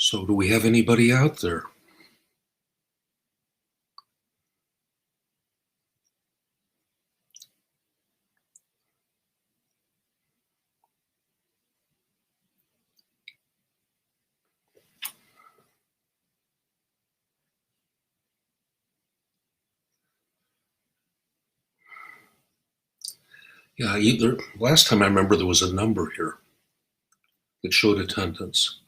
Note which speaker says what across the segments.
Speaker 1: So do we have anybody out there? Yeah, last time I remember there was a number here that showed attendance.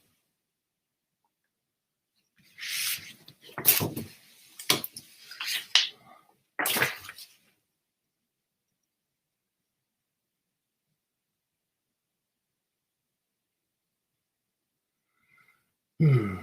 Speaker 1: Hmm.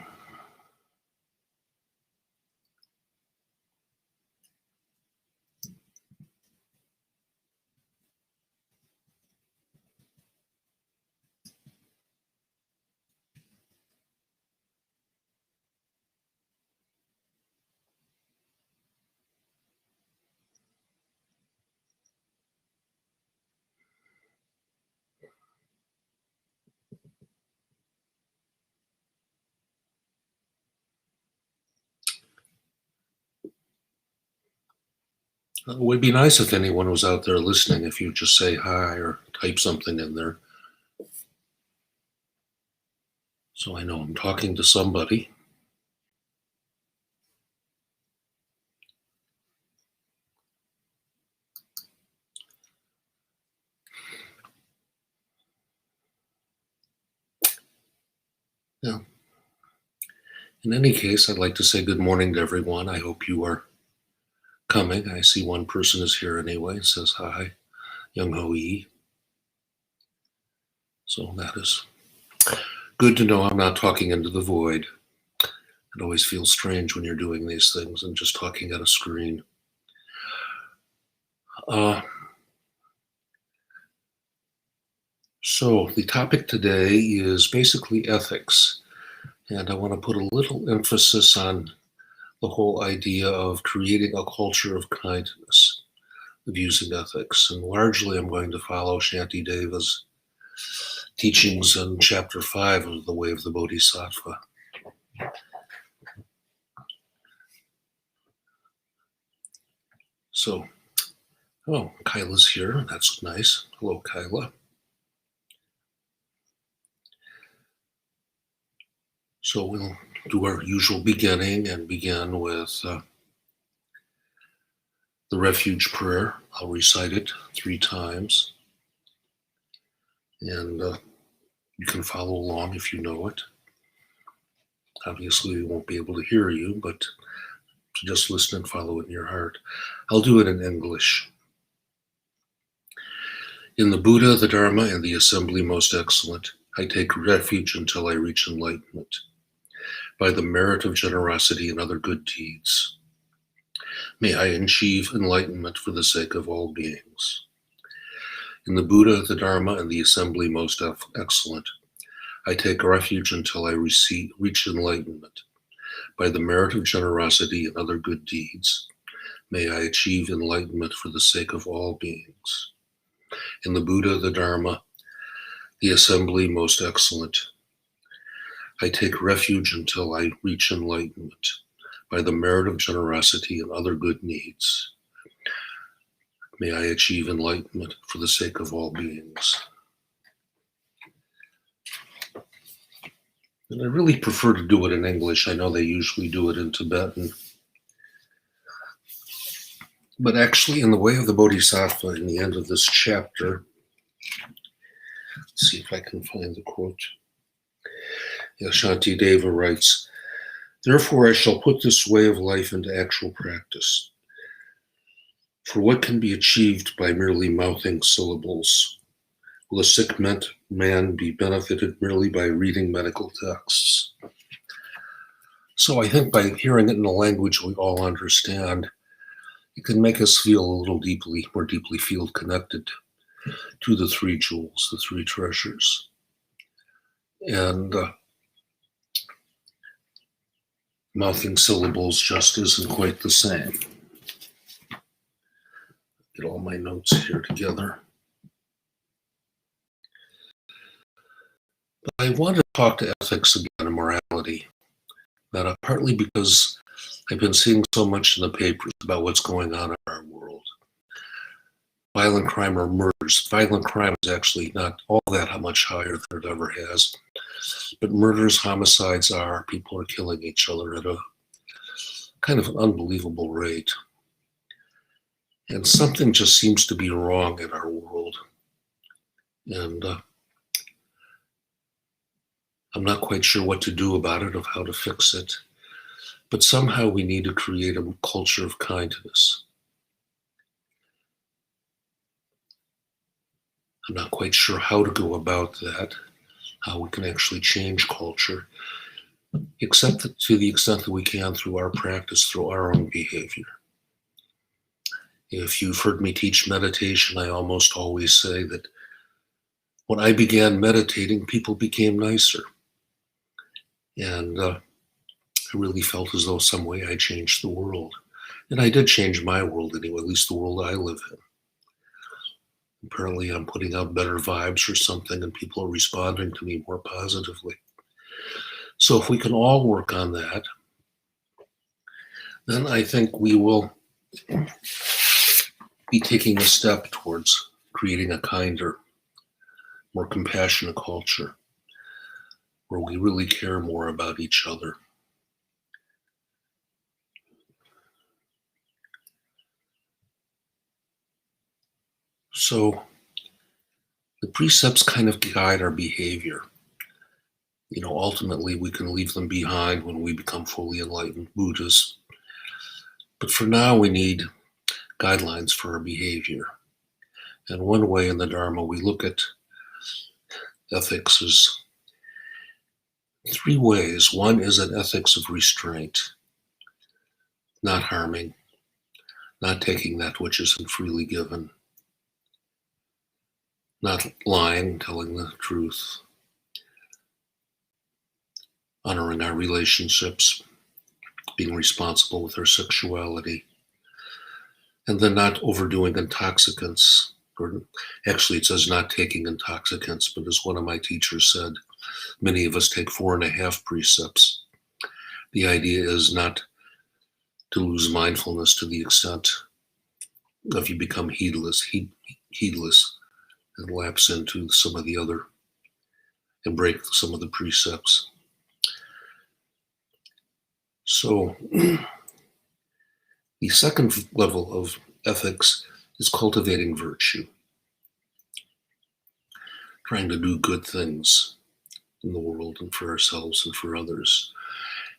Speaker 1: It would be nice if anyone was out there listening, if you just say hi or type something in there. So I know I'm talking to somebody. Yeah. In any case, I'd like to say good morning to everyone. I hope you are coming. I see one person is here anyway. It says hi, Young Ho Yi. So that is good to know I'm not talking into the void. It always feels strange when you're doing these things and just talking at a screen. So the topic today is basically ethics. And I want to put a little emphasis on the whole idea of creating a culture of kindness, of using ethics. And largely I'm going to follow Shantideva's teachings in chapter 5 of The Way of the Bodhisattva. So, oh, Kyla's here. That's nice. Hello, Kyla. So we'll do our usual beginning and begin with the Refuge Prayer. I'll recite it 3 times. And you can follow along if you know it. Obviously, we won't be able to hear you, but just listen and follow it in your heart. I'll do it in English. In the Buddha, the Dharma, and the assembly most excellent, I take refuge until I reach enlightenment, by the merit of generosity and other good deeds. May I achieve enlightenment for the sake of all beings. In the Buddha, the Dharma, and the assembly most excellent, I take refuge until I reach enlightenment. By the merit of generosity and other good deeds, may I achieve enlightenment for the sake of all beings. In the Buddha, the Dharma, the assembly most excellent, I take refuge until I reach enlightenment. By the merit of generosity and other good needs, may I achieve enlightenment for the sake of all beings. And I really prefer to do it in English. I know they usually do it in Tibetan. But actually, in The Way of the Bodhisattva, in the end of this chapter, let's see if I can find the quote. Shantideva writes, "Therefore I shall put this way of life into actual practice. For what can be achieved by merely mouthing syllables? Will a sick man be benefited merely by reading medical texts?" So I think by hearing it in a language we all understand, it can make us feel a little more deeply feel connected to the 3 jewels, the 3 treasures. And mouthing syllables just isn't quite the same. Get all my notes here together. I wanted to talk to ethics again and morality, partly because I've been seeing so much in the papers about what's going on in our world. Violent crime or murders. Violent crime is actually not all that much higher than it ever has. But murders, homicides are, people are killing each other at a kind of an unbelievable rate. And something just seems to be wrong in our world. And I'm not quite sure what to do about it, of how to fix it. But somehow we need to create a culture of kindness. I'm not quite sure how to go about that, how we can actually change culture, except to the extent that we can through our practice, through our own behavior. If you've heard me teach meditation, I almost always say that when I began meditating, people became nicer. And I really felt as though some way I changed the world. And I did change my world anyway, at least the world I live in. Apparently I'm putting out better vibes or something, and people are responding to me more positively. So if we can all work on that, then I think we will be taking a step towards creating a kinder, more compassionate culture where we really care more about each other. So the precepts kind of guide our behavior. Ultimately we can leave them behind when we become fully enlightened Buddhas. But for now we need guidelines for our behavior. And one way in the Dharma we look at ethics is three ways. One is an ethics of restraint, not harming, not taking that which isn't freely given, not lying, telling the truth, honoring our relationships, being responsible with our sexuality, and then not overdoing intoxicants. Or actually, it says not taking intoxicants, but as one of my teachers said, many of us take 4.5 precepts. The idea is not to lose mindfulness to the extent of you become heedless and lapse into some of the other and break some of the precepts. So the second level of ethics is cultivating virtue, trying to do good things in the world and for ourselves and for others.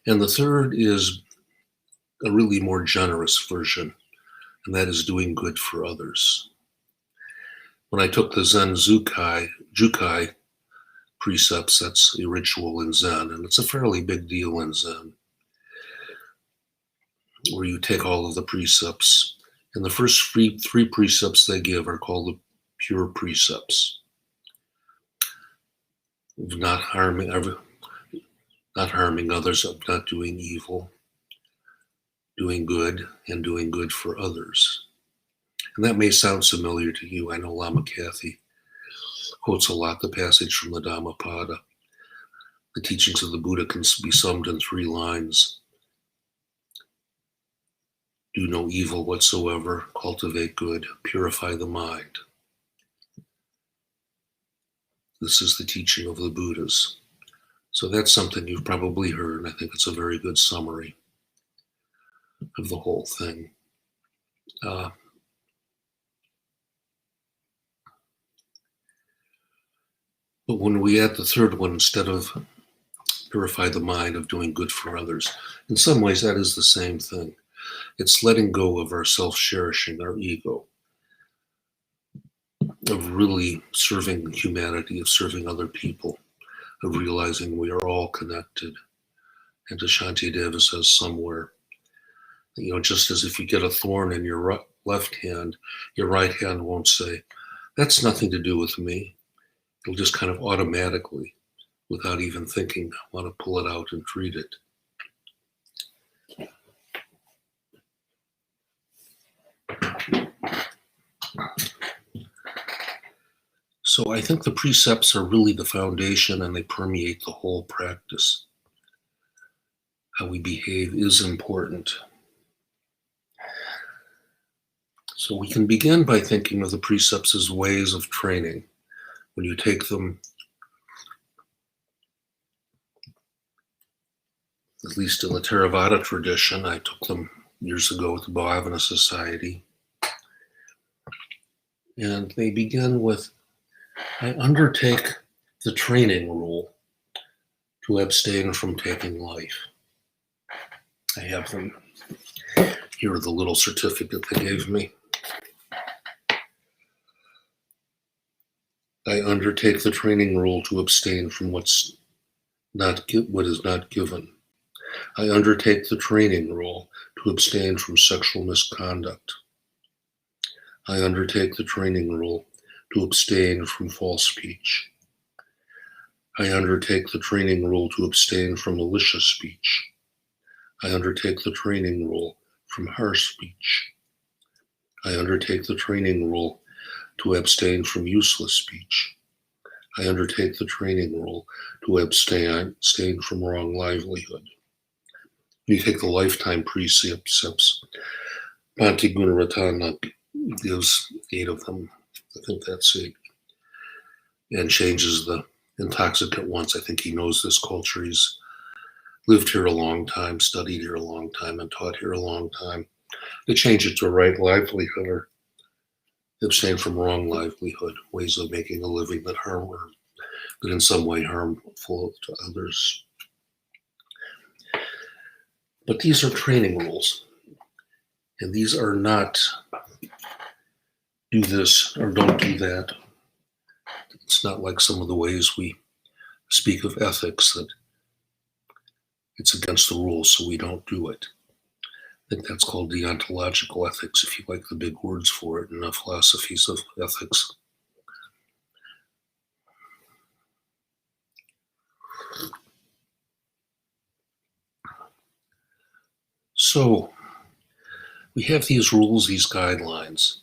Speaker 1: And the third is a really more generous version, and that is doing good for others. When I took the Zen Jukai precepts, that's a ritual in Zen, and it's a fairly big deal in Zen, where you take all of the precepts, and the first three precepts they give are called the pure precepts of not harming others, of not doing evil, doing good, and doing good for others. And that may sound familiar to you. I know Lama Kathy quotes a lot the passage from the Dhammapada. The teachings of the Buddha can be summed in 3 lines. Do no evil whatsoever, cultivate good, purify the mind. This is the teaching of the Buddhas. So that's something you've probably heard, and I think it's a very good summary of the whole thing. But when we add the third one, instead of purify the mind, of doing good for others, in some ways that is the same thing. It's letting go of our self-cherishing, our ego, of really serving humanity, of serving other people, of realizing we are all connected. And as Shantideva says somewhere, just as if you get a thorn in your left hand, your right hand won't say, that's nothing to do with me. It'll just kind of automatically, without even thinking, want to pull it out and treat it. So I think the precepts are really the foundation, and they permeate the whole practice. How we behave is important. So we can begin by thinking of the precepts as ways of training. When you take them, at least in the Theravada tradition, I took them years ago with the Bhavana Society, and they begin with, I undertake the training rule to abstain from taking life. I have them here, the little certificate they gave me. I undertake the training rule to abstain from what is not given. I undertake the training rule to abstain from sexual misconduct. I undertake the training rule to abstain from false speech. I undertake the training rule to abstain from malicious speech. I undertake the training rule from harsh speech. I undertake the training rule to abstain from useless speech. I undertake the training rule to abstain from wrong livelihood. You take the lifetime precepts. Bhante Gunaratana gives 8 of them. I think that's 8. And changes the intoxicant once. I think he knows this culture. He's lived here a long time, studied here a long time, and taught here a long time. They change it to right livelihood, or abstain from wrong livelihood, ways of making a living that in some way harmful to others. But these are training rules, and these are not do this or don't do that. It's not like some of the ways we speak of ethics, that it's against the rules, so we don't do it. I think that's called deontological ethics, if you like the big words for it, in the philosophies of ethics. So we have these rules, these guidelines,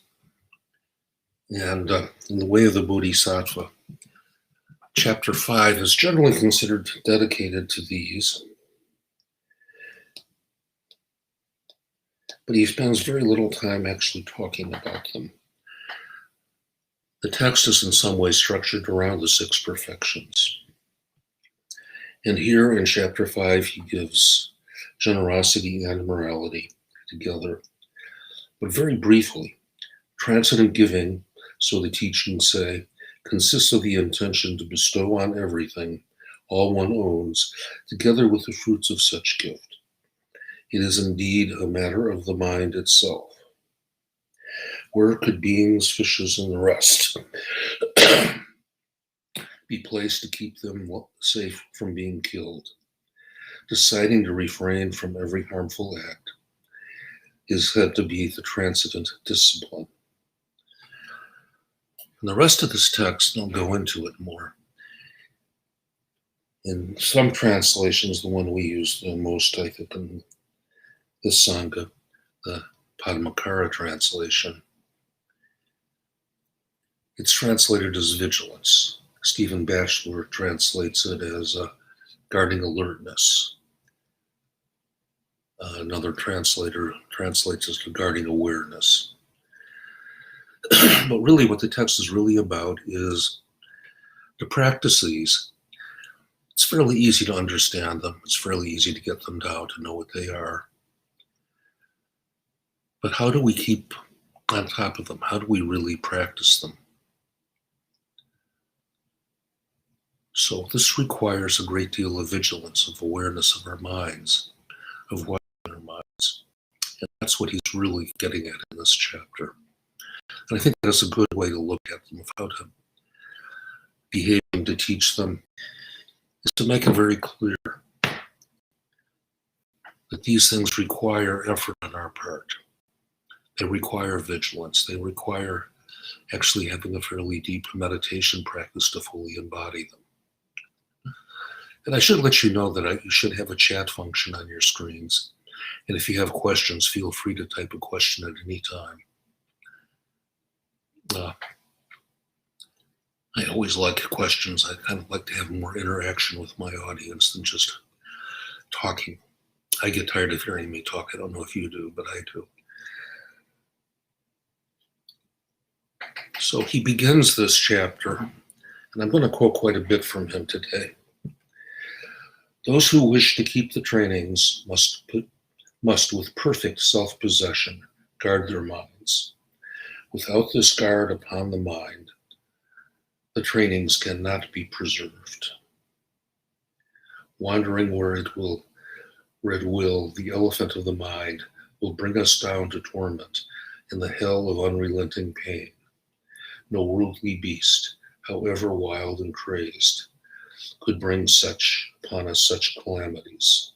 Speaker 1: and in the way of the bodhisattva, chapter 5 is generally considered dedicated to these, but he spends very little time actually talking about them. The text is in some way structured around the 6 perfections. And here in chapter 5, he gives generosity and morality together. But very briefly, transcendent giving, so the teachings say, consists of the intention to bestow on everything all one owns, together with the fruits of such gift. It is indeed a matter of the mind itself. Where could beings, fishes, and the rest be placed to keep them safe from being killed? Deciding to refrain from every harmful act is said to be the transcendent discipline. And the rest of this text, I'll go into it more. In some translations, the one we use the most, I think, in this Sangha, the Padmakara translation, it's translated as vigilance. Stephen Batchelor translates it as guarding alertness. Another translator translates it as guarding awareness. But really what the text is really about is to practice these. It's fairly easy to understand them. It's fairly easy to get them down, to know what they are. But how do we keep on top of them? How do we really practice them? So this requires a great deal of vigilance, of awareness of our minds, of what our minds. And that's what he's really getting at in this chapter. And I think that's a good way to look at them, of how to behave and to teach them, is to make it very clear that these things require effort on our part. They require vigilance. They require actually having a fairly deep meditation practice to fully embody them. And I should let you know that you should have a chat function on your screens. And if you have questions, feel free to type a question at any time. I always like questions. I kind of like to have more interaction with my audience than just talking. I get tired of hearing me talk. I don't know if you do, but I do. So he begins this chapter, and I'm going to quote quite a bit from him today. Those who wish to keep the trainings must, with perfect self-possession, guard their minds. Without this guard upon the mind, the trainings cannot be preserved. Wandering where it will, the elephant of the mind will bring us down to torment in the hell of unrelenting pain. No worldly beast, however wild and crazed, could bring upon us such calamities.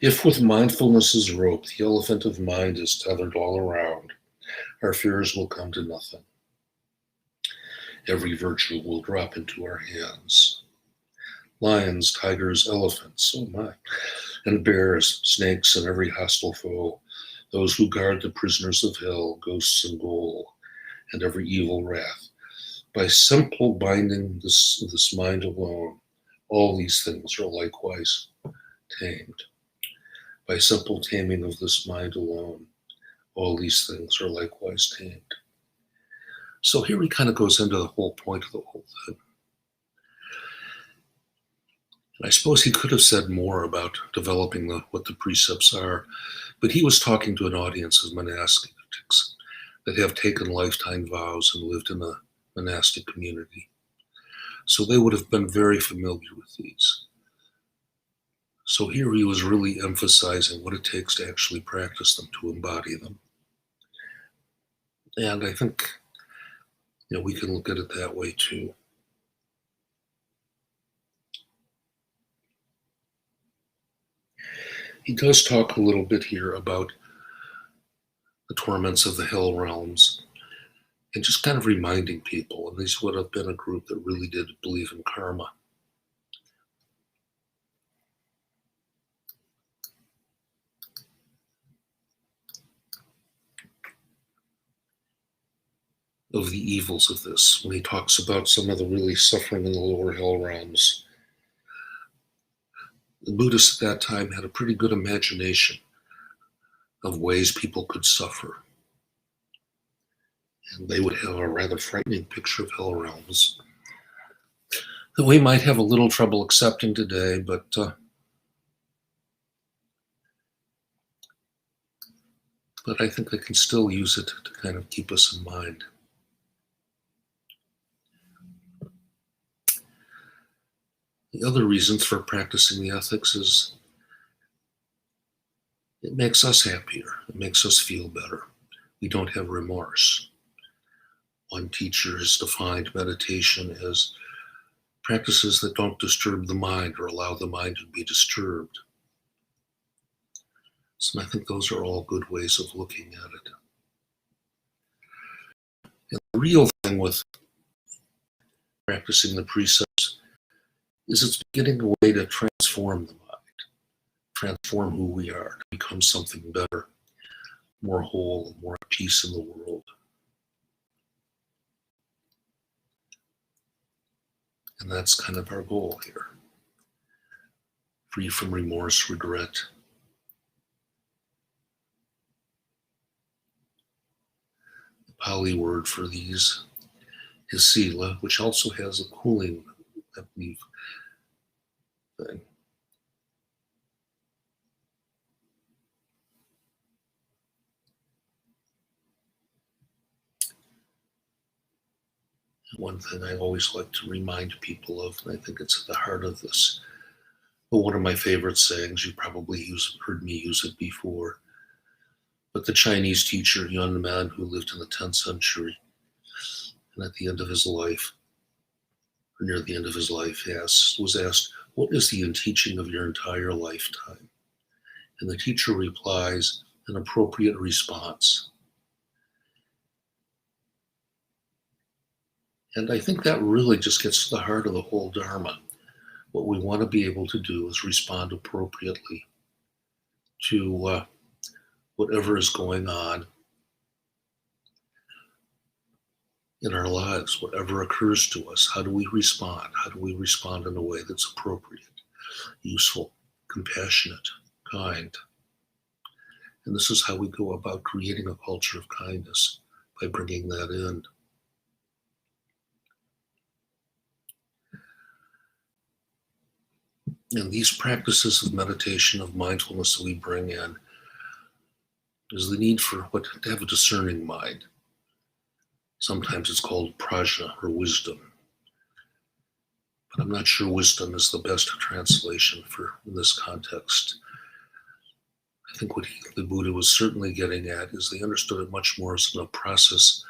Speaker 1: If with mindfulness's rope the elephant of mind is tethered all around, our fears will come to nothing. Every virtue will drop into our hands. Lions, tigers, elephants, oh my, and bears, snakes, and every hostile foe, those who guard the prisoners of hell, ghosts and ghoul, and every evil wrath. By simple binding this mind alone, all these things are likewise tamed. By simple taming of this mind alone, all these things are likewise tamed. So here he kind of goes into the whole point of the whole thing. And I suppose he could have said more about developing what the precepts are, but he was talking to an audience of monastics that have taken lifetime vows and lived in a monastic community. So they would have been very familiar with these. So here he was really emphasizing what it takes to actually practice them, to embody them. And I think, we can look at it that way too. He does talk a little bit here about the torments of the hell realms and just kind of reminding people, and these would have been a group that really did believe in karma. Of the evils of this, when he talks about some of the really suffering in the lower hell realms. The Buddhists at that time had a pretty good imagination of ways people could suffer. And they would have a rather frightening picture of hell realms that we might have a little trouble accepting today, but I think they can still use it to kind of keep us in mind. The other reasons for practicing the ethics is it makes us happier. It makes us feel better. We don't have remorse. One teacher has defined meditation as practices that don't disturb the mind or allow the mind to be disturbed. So I think those are all good ways of looking at it. And the real thing with practicing the precepts is it's getting a way to transform the mind, transform who we are, to become something better, more whole, more at peace in the world. And that's kind of our goal here. Free from remorse, regret. The Pali word for these is sila, which also has a cooling, I believe, thing. One thing I always like to remind people of, and I think it's at the heart of this, but one of my favorite sayings, you probably heard me use it before, but the Chinese teacher Yun Man, who lived in the 10th century, and at the end of his life, or near the end of his life, was asked, what is the teaching of your entire lifetime? And the teacher replies, an appropriate response. And I think that really just gets to the heart of the whole Dharma. What we want to be able to do is respond appropriately to whatever is going on in our lives, whatever occurs to us, how do we respond? How do we respond in a way that's appropriate, useful, compassionate, kind? And this is how we go about creating a culture of kindness, by bringing that in. And these practices of meditation, of mindfulness that we bring in, is the need for to have a discerning mind. Sometimes it's called prajna or wisdom. But I'm not sure wisdom is the best translation in this context. I think what the Buddha was certainly getting at is they understood it much more as a process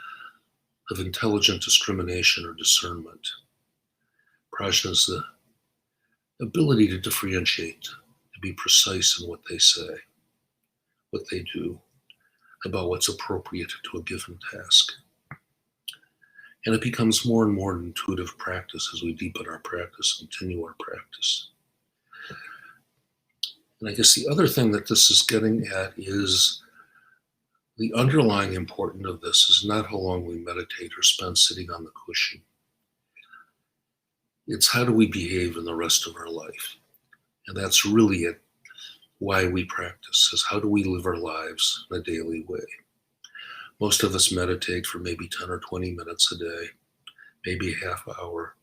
Speaker 1: of intelligent discrimination or discernment. Prajna is the ability to differentiate, to be precise in what they say, what they do, about what's appropriate to a given task. And it becomes more and more an intuitive practice as we deepen our practice, continue our practice. And I guess the other thing that this is getting at is the underlying importance of this is not how long we meditate or spend sitting on the cushion. It's how do we behave in the rest of our life. And that's really it, why we practice, is how do we live our lives in a daily way. Most of us meditate for maybe 10 or 20 minutes a day, maybe a half hour.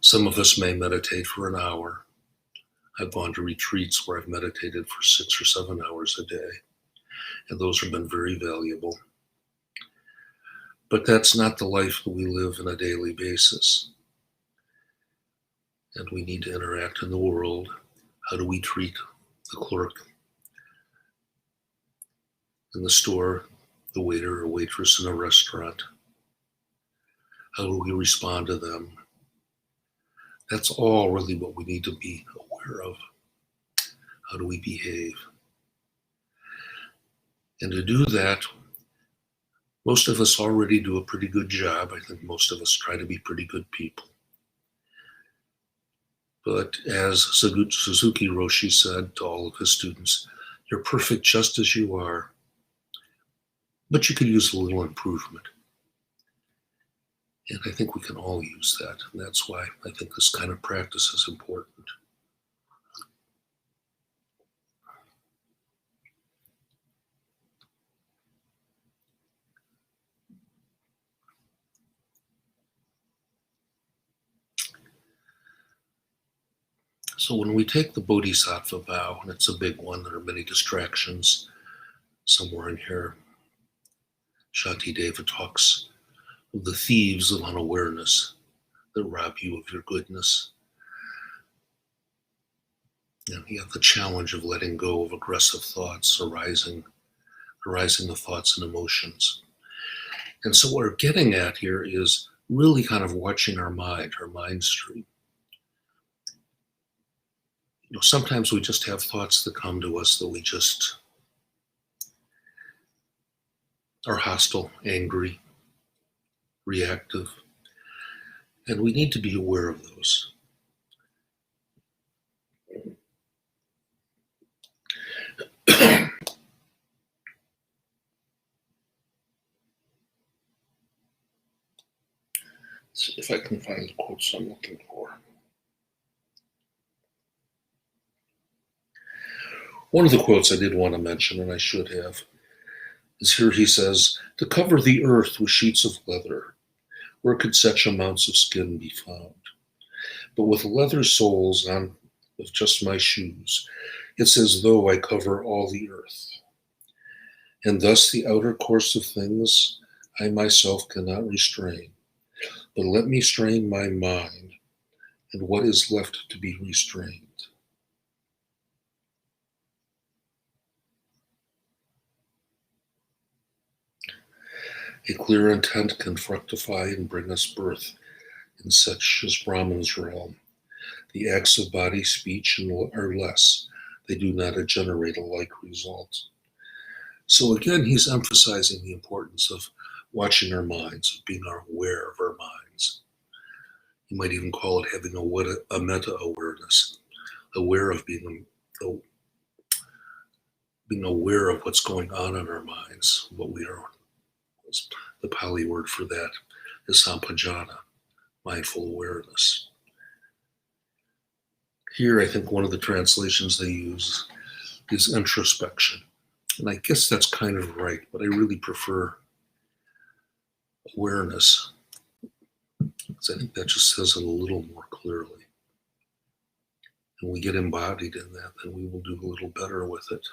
Speaker 1: Some of us may meditate for an hour. I've gone to retreats where I've meditated for 6 or 7 hours a day, and those have been very valuable. But that's not the life that we live on a daily basis. And we need to interact in the world. How do we treat the clerk in the store, the waiter or waitress in a restaurant? How do we respond to them? That's all really what we need to be aware of. How do we behave? And to do that, most of us already do a pretty good job. I think most of us try to be pretty good people. But as Suzuki Roshi said to all of his students, you're perfect just as you are, but you could use a little improvement. And I think we can all use that. And that's why I think this kind of practice is important. So when we take the bodhisattva vow, and it's a big one, there are many distractions somewhere in here. Shantideva talks of the thieves of unawareness that rob you of your goodness. And you have the challenge of letting go of aggressive thoughts arising of thoughts and emotions. And so what we're getting at here is really kind of watching our mind stream. Sometimes we just have thoughts that come to us that we just are hostile, angry, reactive, and we need to be aware of those. Let's see if I can find the quotes I'm looking for. One of the quotes I did want to mention, and I should have, is here he says, "To cover the earth with sheets of leather, where could such amounts of skin be found? But with leather soles on with just my shoes, it's as though I cover all the earth. And thus the outer course of things I myself cannot restrain, but let me strain my mind, and what is left to be restrained." A clear intent can fructify and bring us birth in such as Brahman's realm. The acts of body, speech, are less. They do not generate a like result. So again, he's emphasizing the importance of watching our minds, of being aware of our minds. You might even call it having a meta-awareness, aware of being aware of what's going on in our minds, what we are, the Pali word for that, is sampajana, mindful awareness. Here, I think one of the translations they use is introspection. And I guess that's kind of right, but I really prefer awareness, because I think that just says it a little more clearly. And we get embodied in that, then we will do a little better with it.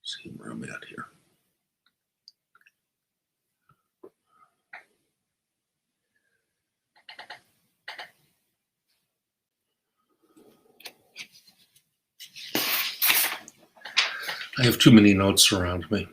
Speaker 1: See where I'm at here. I have too many notes around me.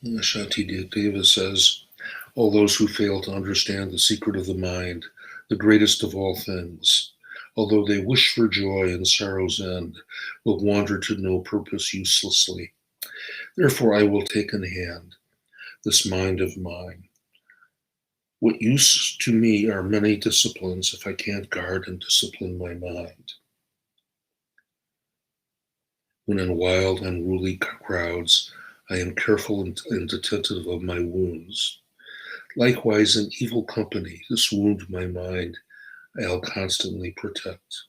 Speaker 1: Shantideva says, all those who fail to understand the secret of the mind, the greatest of all things, although they wish for joy and sorrow's end, will wander to no purpose uselessly. Therefore I will take in hand this mind of mine. What use to me are many disciplines if I can't guard and discipline my mind? When in wild, unruly crowds, I am careful and attentive of my wounds. Likewise, in evil company, this wound my mind I'll constantly protect.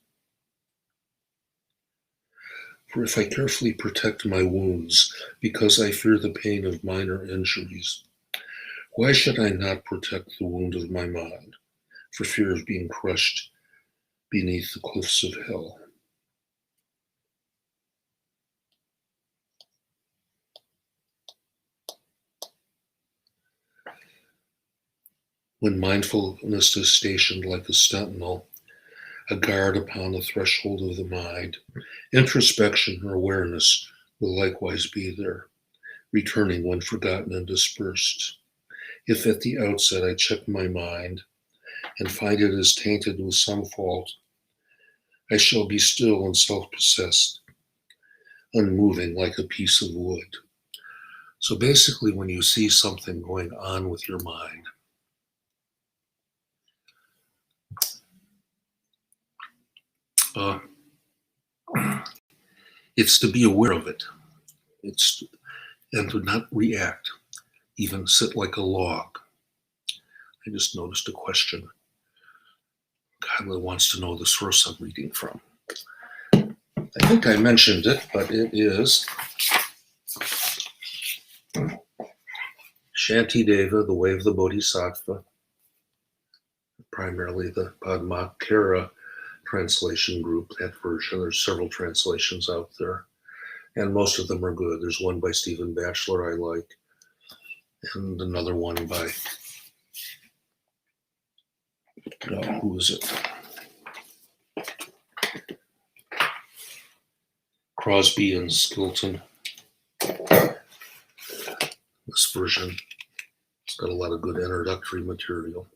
Speaker 1: For if I carefully protect my wounds, because I fear the pain of minor injuries, why should I not protect the wound of my mind, for fear of being crushed beneath the cliffs of hell? When mindfulness is stationed like a sentinel, a guard upon the threshold of the mind, introspection or awareness will likewise be there, returning when forgotten and dispersed. If at the outset I check my mind and find it is tainted with some fault, I shall be still and self-possessed, unmoving like a piece of wood. So basically, when you see something going on with your mind, it's to be aware of it. And to not react, even sit like a log. I just noticed a question. Kyla wants to know the source I'm reading from. I think I mentioned it, but it is Shantideva, The Way of the Bodhisattva, primarily the Padmakara translation group, that version. There's several translations out there, and most of them are good. There's one by Stephen Batchelor I like, and another one by, who is it? Crosby and Skilton. This version, it's got a lot of good introductory material.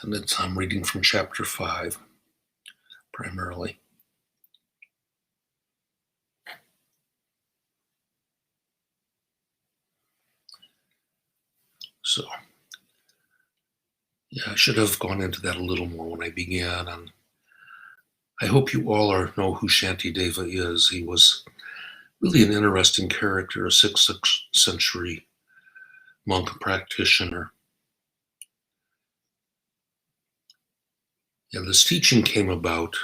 Speaker 1: And I'm reading from chapter 5, primarily. So, yeah, I should have gone into that a little more when I began. And I hope you all know who Shantideva is. He was really an interesting character, a 6th century monk practitioner. And this teaching came about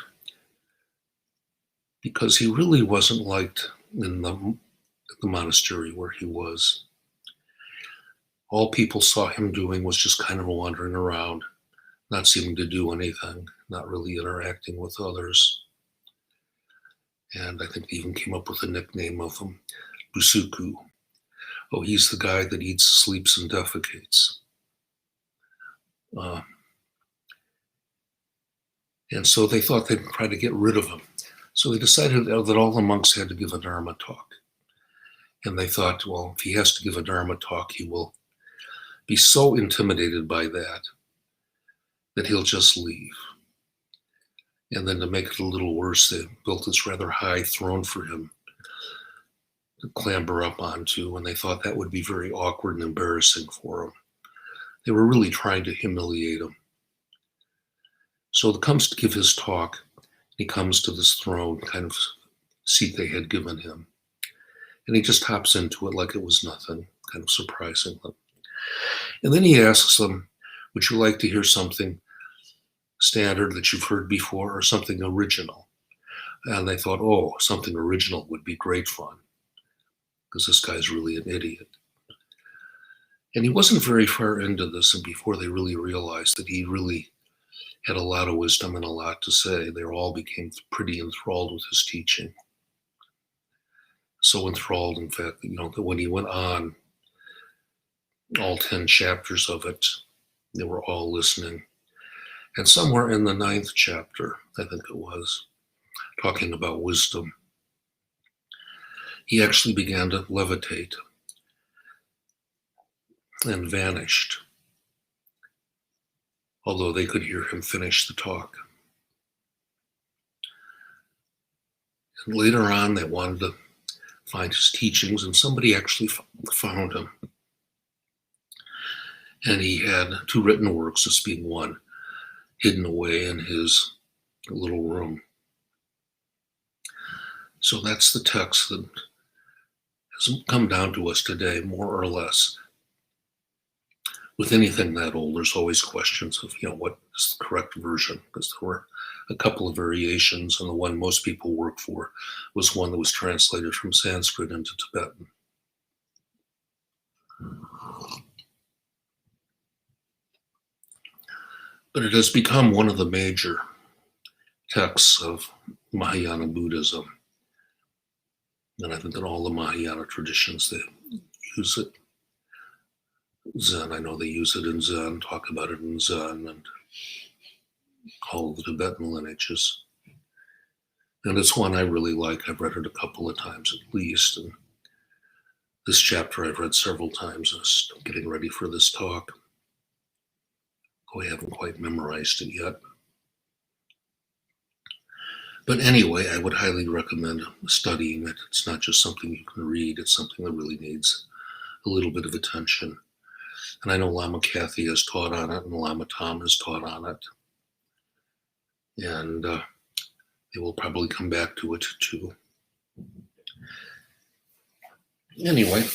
Speaker 1: because he really wasn't liked in the monastery where he was. All people saw him doing was just kind of wandering around, not seeming to do anything, not really interacting with others. And I think they even came up with a nickname of him, Busuku, Oh, he's the guy that eats, sleeps, and defecates. And so they thought they'd try to get rid of him. So they decided that all the monks had to give a Dharma talk. And they thought, well, if he has to give a Dharma talk, he will be so intimidated by that he'll just leave. And then to make it a little worse, they built this rather high throne for him to clamber up onto, and they thought that would be very awkward and embarrassing for him. They were really trying to humiliate him. So he comes to give his talk. He comes to this throne, kind of seat they had given him. And he just hops into it like it was nothing, kind of surprising them. And then he asks them, would you like to hear something standard that you've heard before or something original? And they thought, oh, something original would be great fun because this guy's really an idiot. And he wasn't very far into this, and before they really realized that he really had a lot of wisdom and a lot to say, they all became pretty enthralled with his teaching. So enthralled, in fact, that when he went on, all 10 chapters of it, they were all listening. And somewhere in the 9th chapter, I think it was, talking about wisdom, he actually began to levitate and vanished, although they could hear him finish the talk. And later on, they wanted to find his teachings, and somebody actually found him. And he had 2 written works, this being one, hidden away in his little room. So that's the text that has come down to us today, more or less. With anything that old, there's always questions of, what is the correct version? Because there were a couple of variations, and the one most people work for was one that was translated from Sanskrit into Tibetan. But it has become one of the major texts of Mahayana Buddhism. And I think that all the Mahayana traditions, they use it. Zen, I know they use it in Zen, talk about it in Zen, and all the Tibetan lineages. And it's one I really like. I've read it a couple of times at least. And this chapter I've read several times as getting ready for this talk. I haven't quite memorized it yet. But anyway, I would highly recommend studying it. It's not just something you can read. It's something that really needs a little bit of attention. And I know Lama Kathy has taught on it, and Lama Tom has taught on it. And they will probably come back to it too. Anyway.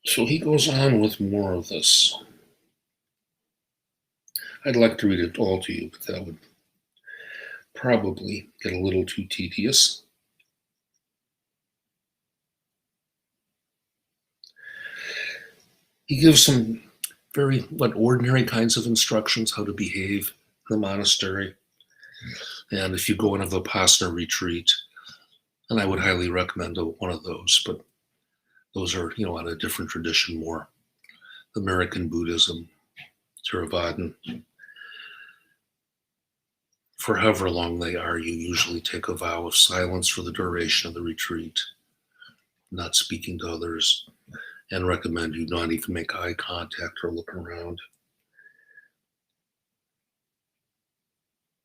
Speaker 1: So he goes on with more of this. I'd like to read it all to you, but that would probably get a little too tedious. He gives some very ordinary kinds of instructions, how to behave in the monastery. And if you go on a Vipassana retreat, and I would highly recommend one of those, but those are, on a different tradition, more American Buddhism, Theravadan. For however long they are, you usually take a vow of silence for the duration of the retreat, not speaking to others, and recommend you not even make eye contact or look around.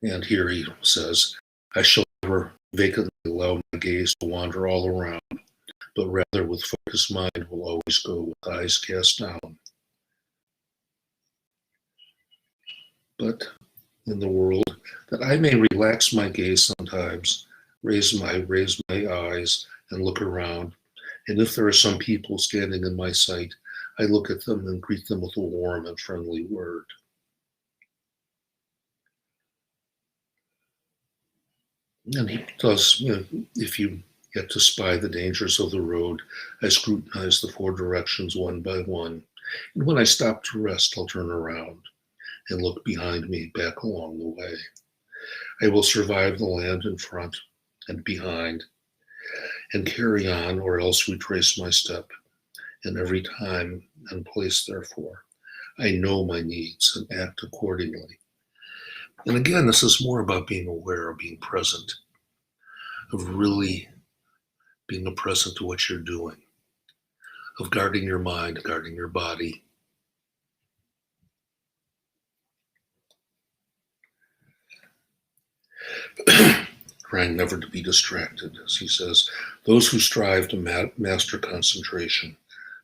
Speaker 1: And here he says, I shall never vacantly allow my gaze to wander all around, but rather with focused mind will always go with eyes cast down. But in the world, that I may relax my gaze sometimes, raise my eyes and look around. And if there are some people standing in my sight, I look at them and greet them with a warm and friendly word. And he does, if you Yet to spy the dangers of the road, I scrutinize the four directions one by one. And when I stop to rest, I'll turn around and look behind me back along the way. I will survive the land in front and behind and carry on, or else retrace my step in every time and place. Therefore, I know my needs and act accordingly. And again, this is more about being aware, of being present, of really being present to what you're doing, of guarding your mind, guarding your body. Trying never to be distracted, as he says. Those who strive to master concentration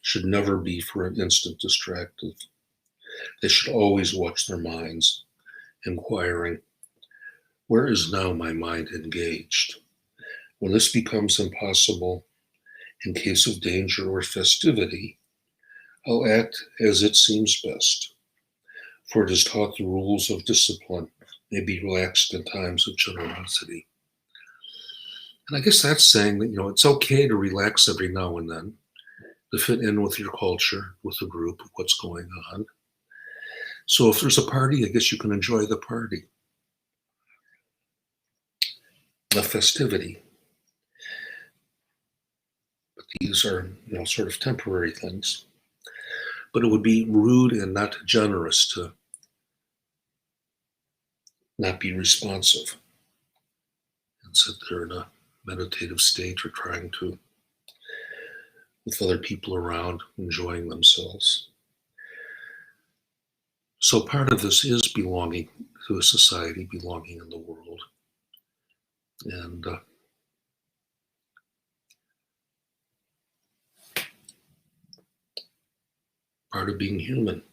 Speaker 1: should never be for an instant distracted. They should always watch their minds, inquiring, where is now my mind engaged? When this becomes impossible, in case of danger or festivity, I'll act as it seems best, for it is taught the rules of discipline may be relaxed in times of generosity. And I guess that's saying that, it's okay to relax every now and then, to fit in with your culture, with the group, of what's going on. So if there's a party, I guess you can enjoy the party. A festivity. But these are, sort of temporary things. But it would be rude and not generous to not be responsive and sit there in a meditative state or trying to, with other people around, enjoying themselves. So part of this is belonging to a society, belonging in the world. And part of being human.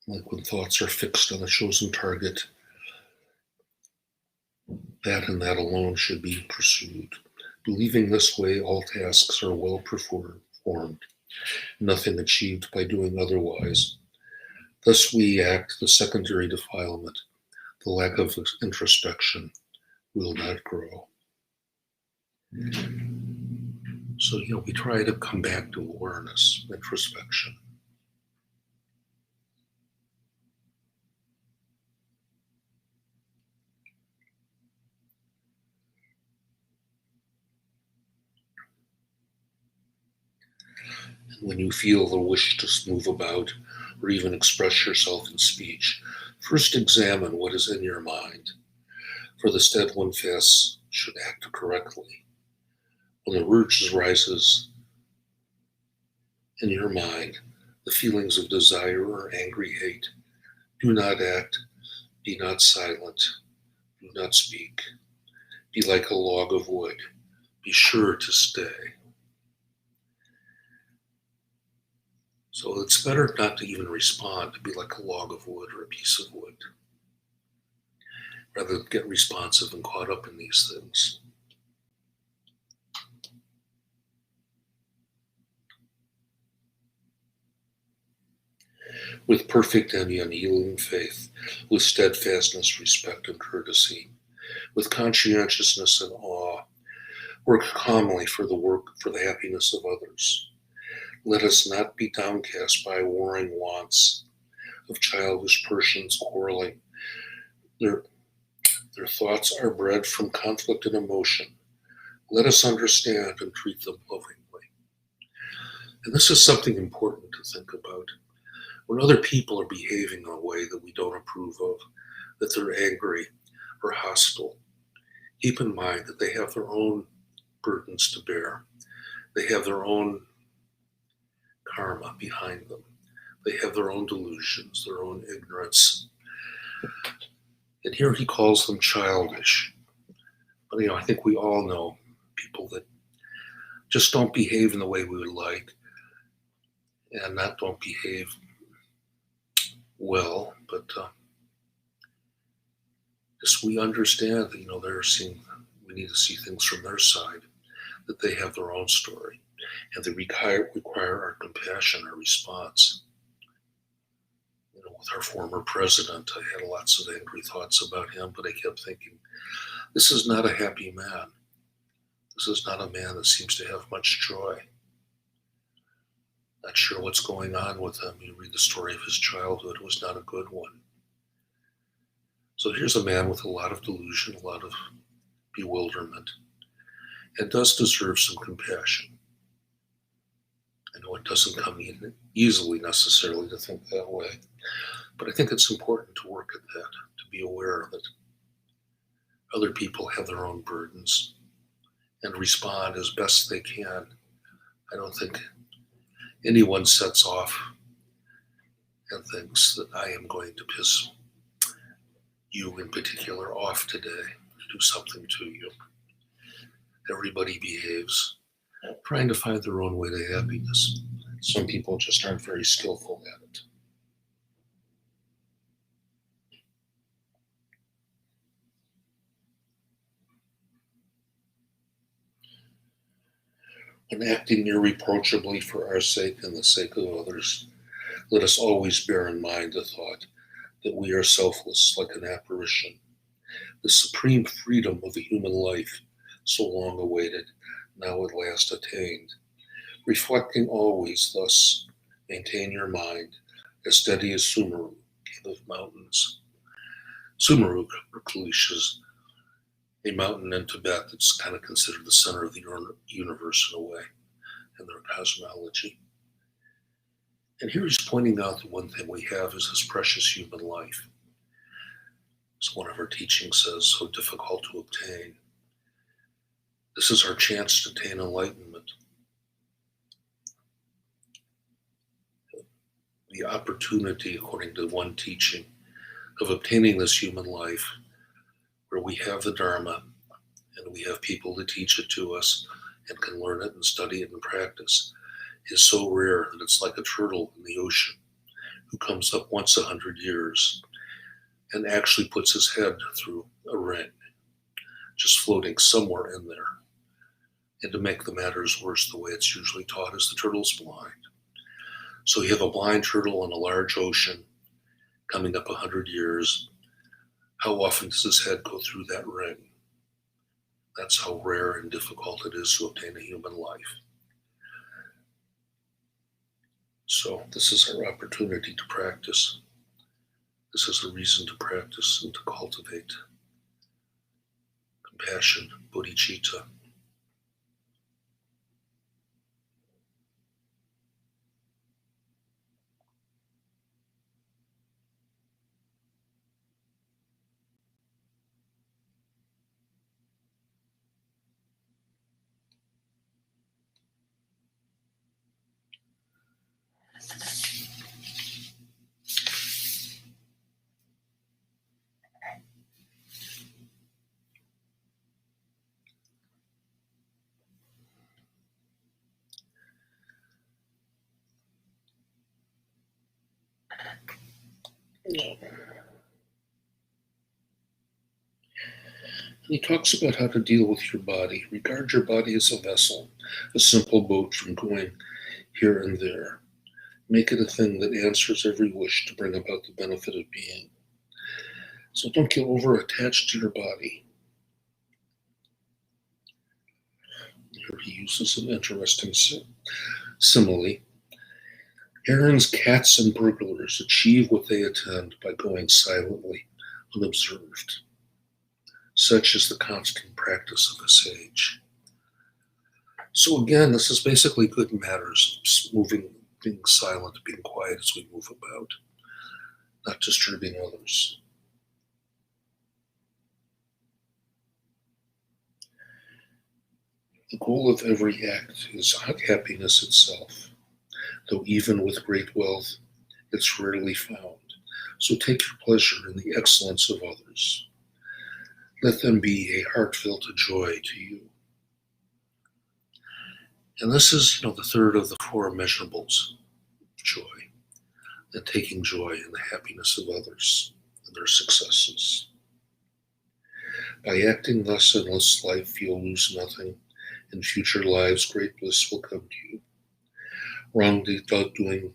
Speaker 1: Like when thoughts are fixed on a chosen target, that and that alone should be pursued. Believing this way, all tasks are well performed, nothing achieved by doing otherwise. Thus we act the secondary defilement, the lack of introspection will not grow. So, we try to come back to awareness, introspection. And when you feel the wish to move about or even express yourself in speech, first examine what is in your mind. For the stead one fasts should act correctly. When the urge rises in your mind, the feelings of desire or angry hate, do not act, be not silent, do not speak. Be like a log of wood, be sure to stay. So it's better not to even respond, to be like a log of wood or a piece of wood, rather than get responsive and caught up in these things. With perfect and unhealing faith, with steadfastness, respect, and courtesy, with conscientiousness and awe, work calmly for the happiness of others. Let us not be downcast by warring wants of childish persons quarreling. Their thoughts are bred from conflict and emotion. Let us understand and treat them lovingly. And this is something important to think about. When other people are behaving in a way that we don't approve of, that they're angry or hostile, keep in mind that they have their own burdens to bear. They have their own karma behind them. They have their own delusions, their own ignorance. And here he calls them childish. But I think we all know people that just don't behave in the way we would like, and not don't behave well, but just we understand that we need to see things from their side, that they have their own story, and they require our compassion, our response. With our former president, I had lots of angry thoughts about him, but I kept thinking, this is not a happy man. This is not a man that seems to have much joy. Not sure what's going on with him. You read the story of his childhood, it was not a good one. So here's a man with a lot of delusion, a lot of bewilderment, and does deserve some compassion. I know it doesn't come easily necessarily to think that way, but I think it's important to work at that, to be aware that other people have their own burdens and respond as best they can. I don't think anyone sets off and thinks that I am going to piss you in particular off today, do something to you. Everybody behaves, trying to find their own way to happiness. Some people just aren't very skillful at it. When acting irreproachably for our sake and the sake of others, let us always bear in mind the thought that we are selfless like an apparition. The supreme freedom of the human life, so long awaited, now at last attained. Reflecting always thus, maintain your mind as steady as Sumeru, king of mountains. Sumeru, Kalish, is a mountain in Tibet that's kind of considered the center of the universe in a way, in their cosmology. And here he's pointing out that one thing we have is this precious human life. As one of our teachings says, so difficult to obtain. This is our chance to attain enlightenment. The opportunity, according to one teaching, of obtaining this human life where we have the Dharma and we have people to teach it to us and can learn it and study it and practice, is so rare that it's like a turtle in the ocean who comes up once 100 years and actually puts his head through a ring, just floating somewhere in there. And to make the matters worse, the way it's usually taught is the turtle's blind. So you have a blind turtle in a large ocean coming up 100 years. How often does his head go through that ring? That's how rare and difficult it is to obtain a human life. So this is our opportunity to practice. This is a reason to practice and to cultivate compassion, bodhicitta. He talks about how to deal with your body. Regard your body as a vessel, a simple boat from going here and there. Make it a thing that answers every wish to bring about the benefit of being. So don't get over attached to your body. Here he uses an interesting simile. Herons, cats, and burglars achieve what they attempt by going silently, unobserved. Such is the constant practice of a sage. So again, this is basically good matters, moving, being silent, being quiet as we move about, not disturbing others. The goal of every act is happiness itself, though even with great wealth, it's rarely found. So take your pleasure in the excellence of others. Let them be a heartfelt joy to you. And this is, the third of the four measurables of joy, and taking joy in the happiness of others and their successes. By acting thus in this life, you'll lose nothing. In future lives, great bliss will come to you. Wrong doing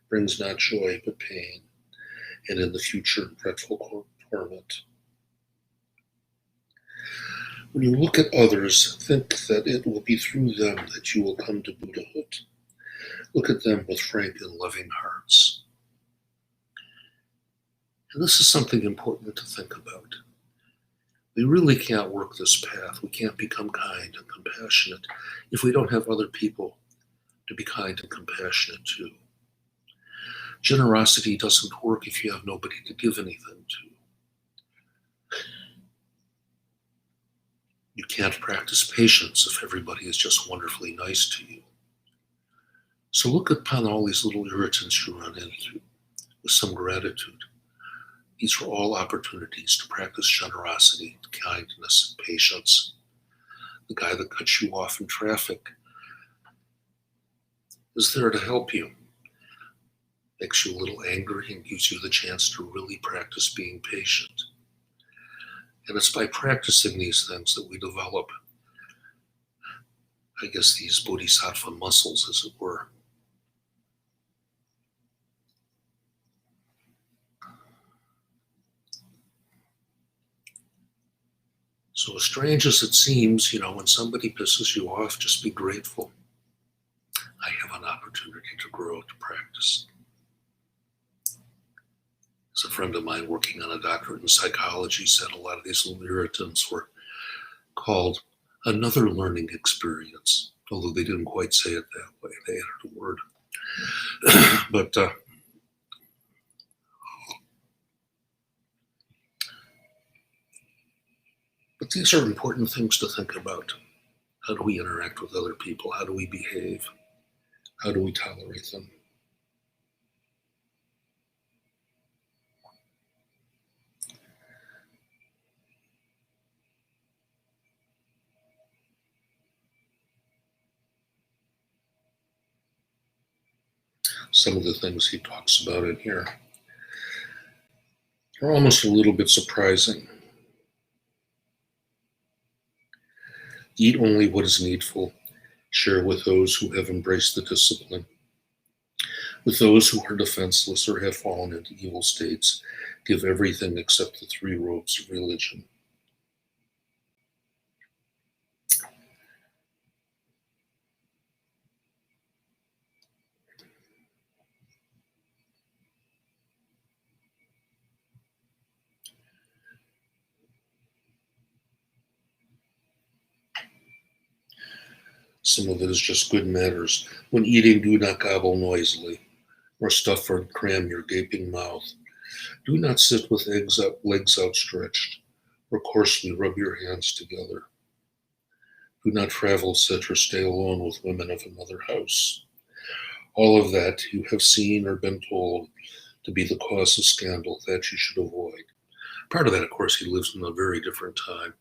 Speaker 1: brings not joy, but pain. and in the future in dreadful torment. When you look at others, think that it will be through them that you will come to Buddhahood. Look at them with frank and loving hearts. And this is something important to think about. We really can't work this path. We can't become kind and compassionate if we don't have other people to be kind and compassionate to. Generosity doesn't work if you have nobody to give anything to. You can't practice patience if everybody is just wonderfully nice to you. So look upon all these little irritants you run into with some gratitude. These are all opportunities to practice generosity, kindness, and patience. The guy that cuts you off in traffic is there to help you. Makes you a little angry and gives you the chance to really practice being patient. And it's by practicing these things that we develop, I guess, these bodhisattva muscles, as it were. So as strange as it seems, when somebody pisses you off, just be grateful. I have an opportunity to grow, to practice. As a friend of mine working on a doctorate in psychology said, a lot of these little irritants were called another learning experience, although they didn't quite say it that way. They added a word. But these are important things to think about. How do we interact with other people? How do we behave? How do we tolerate them? Some of the things he talks about in here are almost a little bit surprising. Eat only what is needful. Share with those who have embraced the discipline. With those who are defenseless or have fallen into evil states, give everything except the 3 robes of religion. Some of it is just good manners. When eating, do not gobble noisily, or stuff or cram your gaping mouth. Do not sit with legs outstretched, or coarsely rub your hands together. Do not travel, sit, or stay alone with women of another house. All of that you have seen or been told to be the cause of scandal that you should avoid. Part of that, of course, he lives in a very different time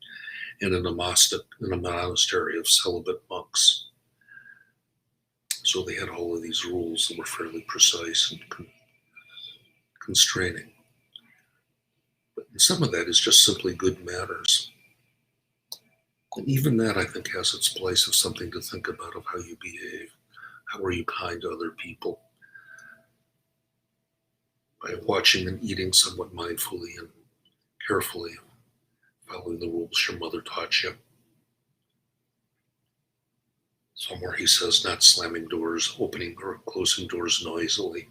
Speaker 1: and in a monastery of celibate monks. So they had all of these rules that were fairly precise and constraining. But some of that is just simply good manners. And even that, I think, has its place of something to think about of how you behave. How are you kind to other people? By watching and eating somewhat mindfully and carefully, following the rules your mother taught you. Somewhere he says not slamming doors, opening or closing doors noisily.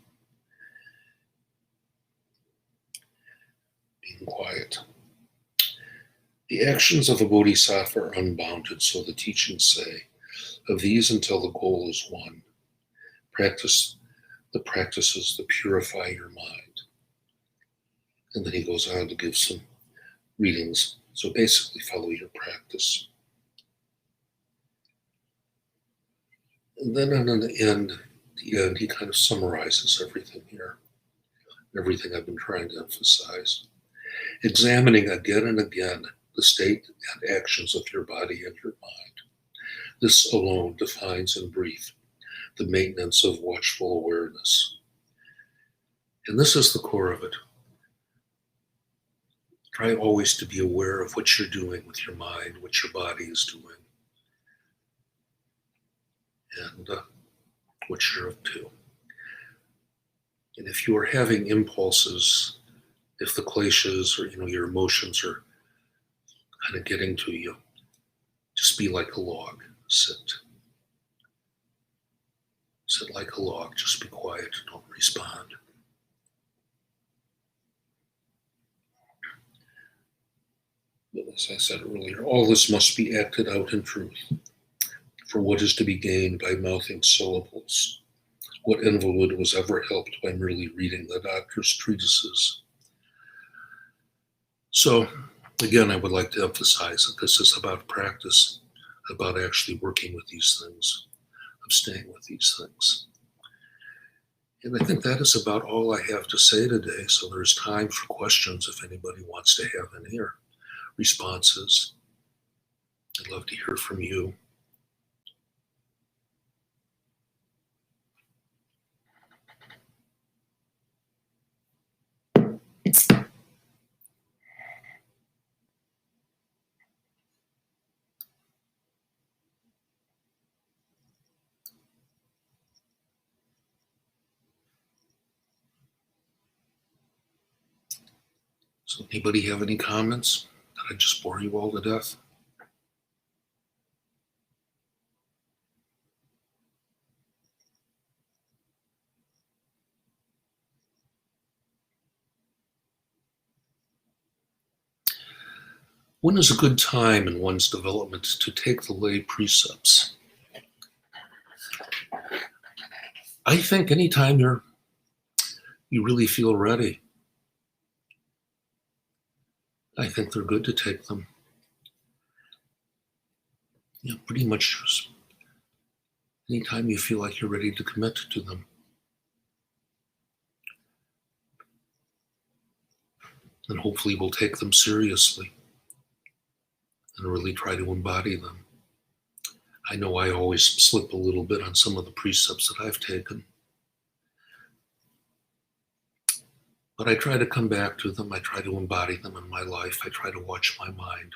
Speaker 1: Being quiet. The actions of a bodhisattva are unbounded, so the teachings say, of these until the goal is won. Practice the practices that purify your mind. And then he goes on to give some readings. So basically follow your practice. And then on the end, he kind of summarizes everything here. Everything I've been trying to emphasize. Examining again and again the state and actions of your body and your mind. This alone defines in brief the maintenance of watchful awareness. And this is the core of it. Try always to be aware of what you're doing with your mind, what your body is doing, and what you're up to. And if you are having impulses if the kleshas or your emotions are kind of getting to you, just be like a log. Sit like a log. Just be quiet. Don't respond. But as I said earlier, all this must be acted out in truth. For what is to be gained by mouthing syllables? What invalid was ever helped by merely reading the doctor's treatises? So, again, I would like to emphasize that this is about practice, about actually working with these things, of staying with these things. And I think that is about all I have to say today. So there's time for questions if anybody wants to have any or responses. I'd love to hear from you. So anybody have any comments? Did I just bore you all to death? When is a good time in one's development to take the lay precepts? I think anytime you really feel ready. I think they're good to take them. Pretty much anytime you feel like you're ready to commit to them. And hopefully we'll take them seriously and really try to embody them. I know I always slip a little bit on some of the precepts that I've taken. But I try to come back to them. I try to embody them in my life. I try to watch my mind.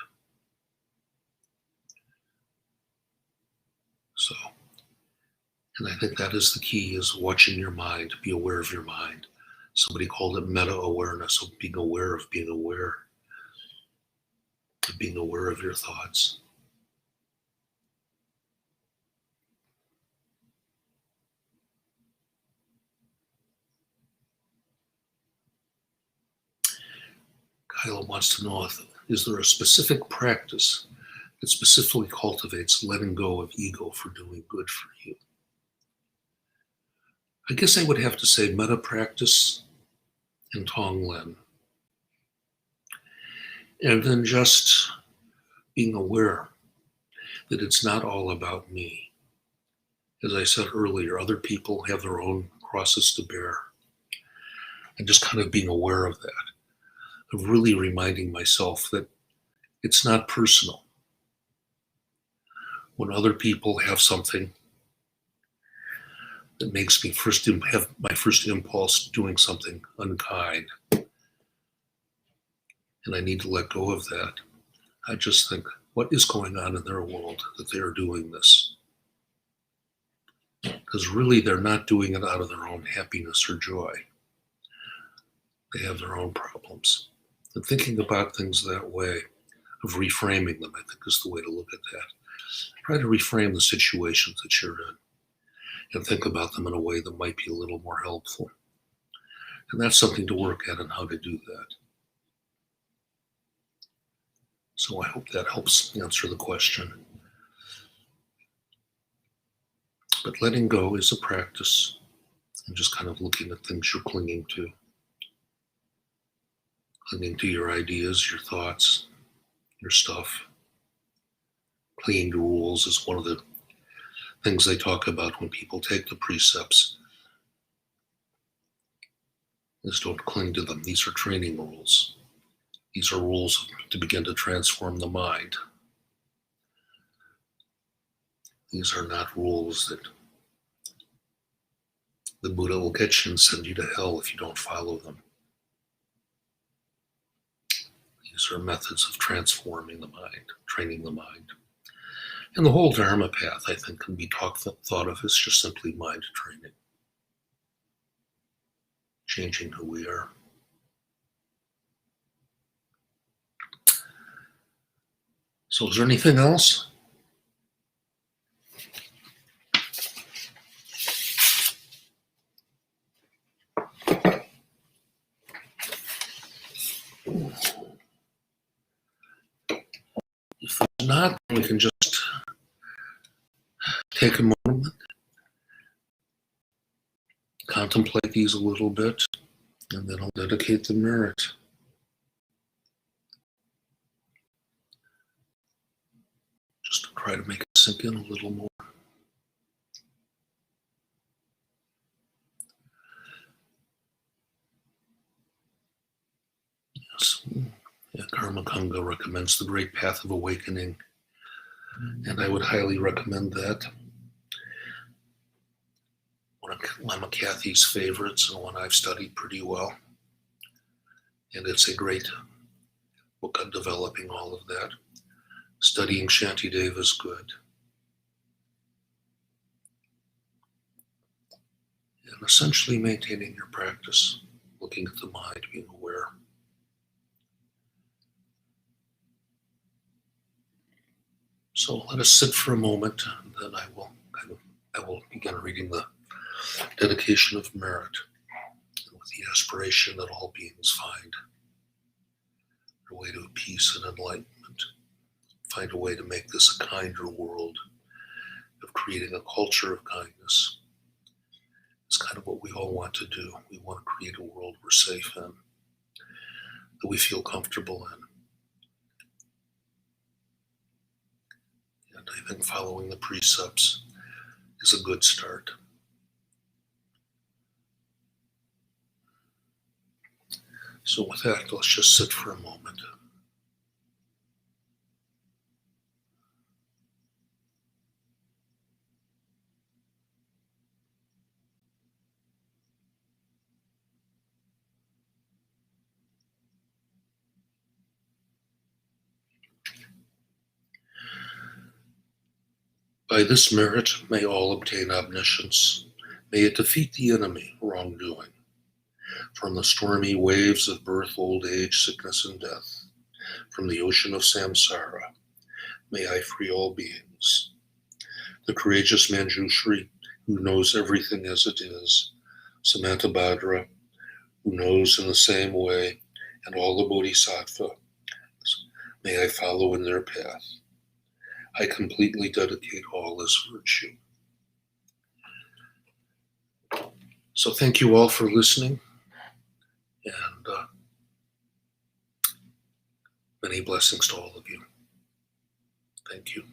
Speaker 1: So, and I think that is the key, is watching your mind, be aware of your mind. Somebody called it meta-awareness, of being aware of being aware, of being aware of your thoughts. Kyla wants to know, is there a specific practice that specifically cultivates letting go of ego for doing good for you? I guess I would have to say metta practice and Tonglen. And then just being aware that it's not all about me. As I said earlier, other people have their own crosses to bear. And just kind of being aware of that, of really reminding myself that it's not personal. When other people have something that makes me have my first impulse doing something unkind, and I need to let go of that, I just think, what is going on in their world that they are doing this? Because really they're not doing it out of their own happiness or joy. They have their own problems. And thinking about things that way, of reframing them, I think is the way to look at that. Try to reframe the situations that you're in and think about them in a way that might be a little more helpful. And that's something to work at, and how to do that. So I hope that helps answer the question. But letting go is a practice, and just kind of looking at things you're clinging to. Clinging to your ideas, your thoughts, your stuff. Clinging to rules is one of the things they talk about when people take the precepts. Is don't cling to them. These are training rules. These are rules to begin to transform the mind. These are not rules that the Buddha will get you and send you to hell if you don't follow them. These are methods of transforming the mind, training the mind. And the whole Dharma path, I think, can be thought of as just simply mind training. Changing who we are. So is there anything else? If there's not, we can just take a moment, contemplate these a little bit, and then I'll dedicate the merit. Just to try to make it sink in a little more. Yes. Yeah, Karma Kanga recommends the Great Path of Awakening, and I would highly recommend that. One of Lama Kathy's favorites and one I've studied pretty well. And it's a great book on developing all of that. Studying Shantideva is good. And essentially maintaining your practice, looking at the mind, being aware. So let us sit for a moment, and then I will begin reading the dedication of merit, with the aspiration that all beings find their way to peace and enlightenment, find a way to make this a kinder world, of creating a culture of kindness. It's kind of what we all want to do. We want to create a world we're safe in, that we feel comfortable in. And I think following the precepts is a good start. So with that, let's just sit for a moment. By this merit, may all obtain omniscience. May it defeat the enemy, wrongdoing. From the stormy waves of birth, old age, sickness, and death, from the ocean of samsara, may I free all beings. The courageous Manjushri, who knows everything as it is, Samantabhadra, who knows in the same way, and all the bodhisattva, may I follow in their path. I completely dedicate all as virtue. So thank you all for listening, and many blessings to all of you. Thank you.